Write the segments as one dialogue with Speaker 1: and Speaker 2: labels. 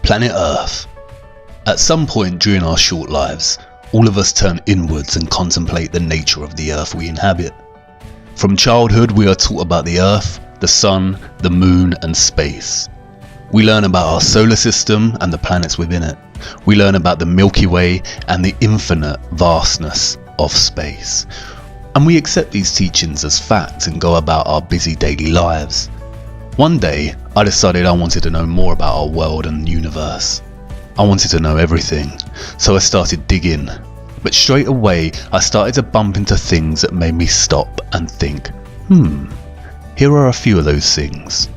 Speaker 1: Planet Earth. At some point during our short lives, all of us turn inwards and contemplate the nature of the Earth we inhabit. From childhood, we are taught about the Earth, the Sun, the Moon and space. We learn about our solar system and the planets within it. We learn about the Milky Way and the infinite vastness of space. And we accept these teachings as fact and go about our busy daily lives. One day, I decided I wanted to know more about our world and universe. I wanted to know everything, so I started digging. But straight away, I started to bump into things that made me stop and think, here are a few of those things.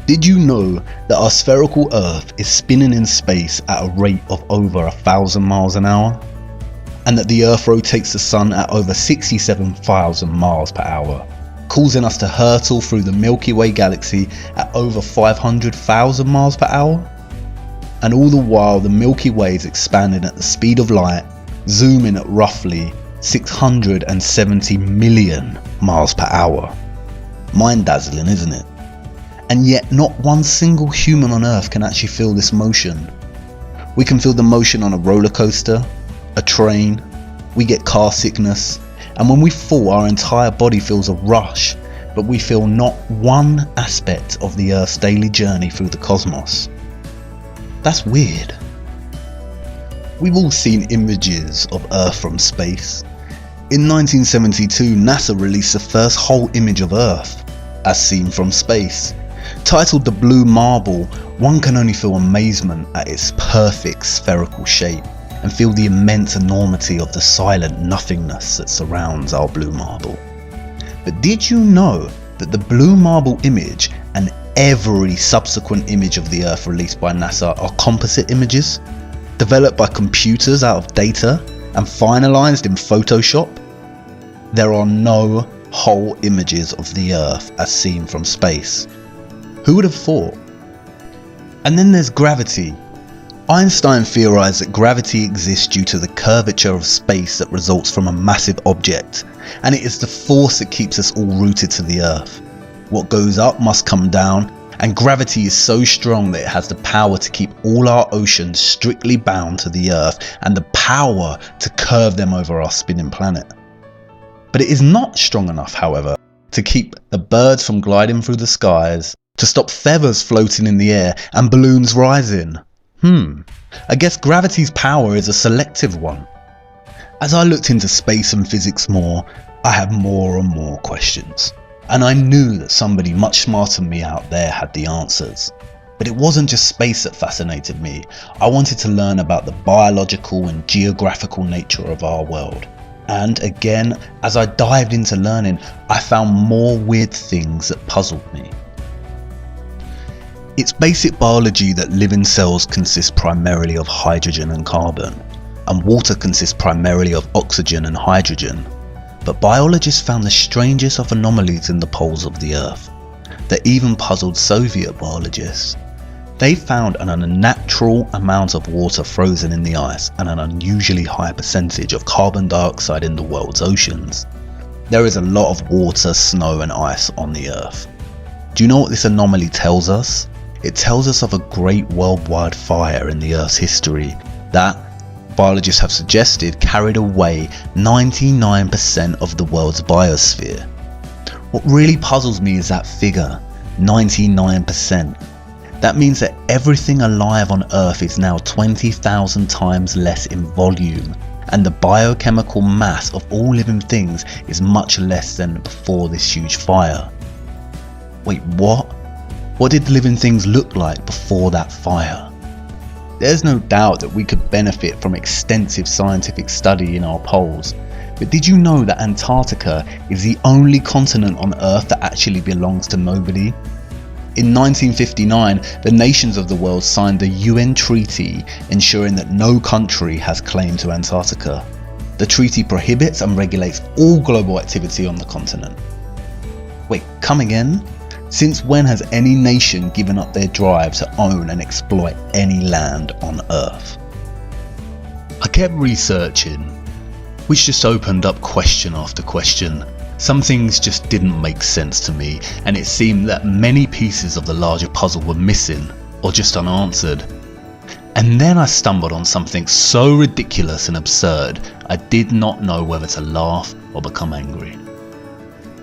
Speaker 1: Did you know that our spherical Earth is spinning in space at a rate of over 1,000 miles an hour? And that the Earth rotates the Sun at over 67,000 miles per hour, causing us to hurtle through the Milky Way galaxy at over 500,000 miles per hour? And all the while the Milky Way is expanding at the speed of light, zooming at roughly 670 million miles per hour. Mind-dazzling, isn't it? And yet not one single human on Earth can actually feel this motion. We can feel the motion on a roller coaster, a train, we get car sickness, and when we fall our entire body feels a rush, but we feel not one aspect of the Earth's daily journey through the cosmos. That's weird. We've all seen images of Earth from space. In 1972, NASA released the first whole image of Earth, as seen from space. Titled The Blue Marble, one can only feel amazement at its perfect spherical shape and feel the immense enormity of the silent nothingness that surrounds our blue marble. But did you know that the blue marble image and every subsequent image of the Earth released by NASA are composite images, developed by computers out of data and finalized in Photoshop? There are no whole images of the Earth as seen from space. Who would have thought? And then there's gravity. Einstein theorized that gravity exists due to the curvature of space that results from a massive object, and it is the force that keeps us all rooted to the Earth. What goes up must come down, and gravity is so strong that it has the power to keep all our oceans strictly bound to the Earth and the power to curve them over our spinning planet. But it is not strong enough, however, to keep the birds from gliding through the skies, to stop feathers floating in the air and balloons rising. I guess gravity's power is a selective one. As I looked into space and physics more, I had more and more questions. And I knew that somebody much smarter than me out there had the answers. But it wasn't just space that fascinated me. I wanted to learn about the biological and geographical nature of our world. And again, as I dived into learning, I found more weird things that puzzled me. It's basic biology that living cells consist primarily of hydrogen and carbon, and water consists primarily of oxygen and hydrogen. But biologists found the strangest of anomalies in the poles of the Earth that even puzzled Soviet biologists. They found an unnatural amount of water frozen in the ice and an unusually high percentage of carbon dioxide in the world's oceans. There is a lot of water, snow and ice on the Earth. Do you know what this anomaly tells us? It tells us of a great worldwide fire in the Earth's history that, biologists have suggested, carried away 99% of the world's biosphere. What really puzzles me is that figure, 99%. That means that everything alive on Earth is now 20,000 times less in volume, and the biochemical mass of all living things is much less than before this huge fire. Wait, what? What did living things look like before that fire? There's no doubt that we could benefit from extensive scientific study in our poles, but did you know that Antarctica is the only continent on Earth that actually belongs to nobody? In 1959, the nations of the world signed the UN treaty ensuring that no country has claim to Antarctica. The treaty prohibits and regulates all global activity on the continent. Wait, come again? Since when has any nation given up their drive to own and exploit any land on Earth? I kept researching, which just opened up question after question, Some things just didn't make sense to me, and it seemed that many pieces of the larger puzzle were missing or just unanswered. And then I stumbled on something so ridiculous and absurd, I did not know whether to laugh or become angry.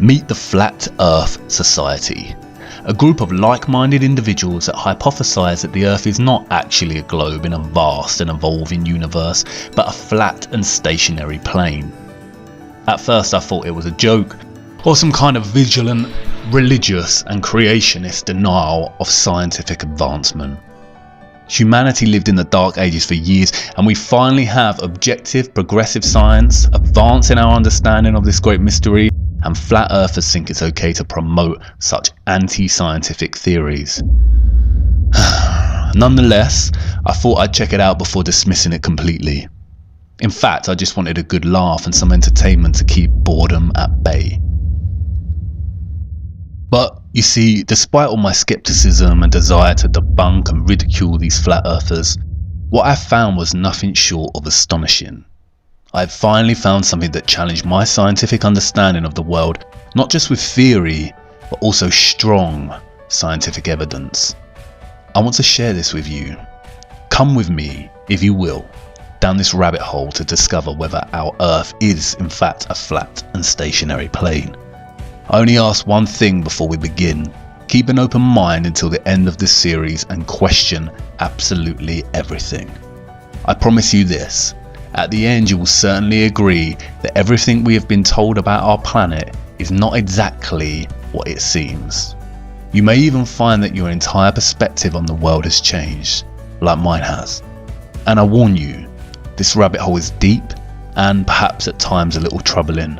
Speaker 1: Meet the Flat Earth Society, a group of like-minded individuals that hypothesize that the Earth is not actually a globe in a vast and evolving universe, but a flat and stationary plane. At first I thought it was a joke, or some kind of vigilant, religious and creationist denial of scientific advancement. Humanity lived in the dark ages for years, and we finally have objective, progressive science advancing our understanding of this great mystery, and flat earthers think it's okay to promote such anti-scientific theories. Nonetheless, I thought I'd check it out before dismissing it completely. In fact, I just wanted a good laugh and some entertainment to keep boredom at bay. But you see, despite all my skepticism and desire to debunk and ridicule these flat earthers, what I found was nothing short of astonishing. I had finally found something that challenged my scientific understanding of the world, not just with theory, but also strong scientific evidence. I want to share this with you. Come with me, if you will, down this rabbit hole to discover whether our Earth is in fact a flat and stationary plane. I only ask one thing before we begin: keep an open mind until the end of this series and question absolutely everything. I promise you this, at the end you will certainly agree that everything we have been told about our planet is not exactly what it seems. You may even find that your entire perspective on the world has changed, like mine has. And I warn you, this rabbit hole is deep and perhaps at times a little troubling,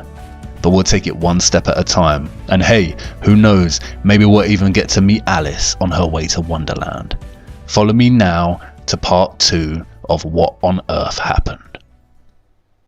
Speaker 1: but we'll take it one step at a time. And hey, who knows, maybe we'll even get to meet Alice on her way to Wonderland. Follow me now to part 2 of What on Earth Happened.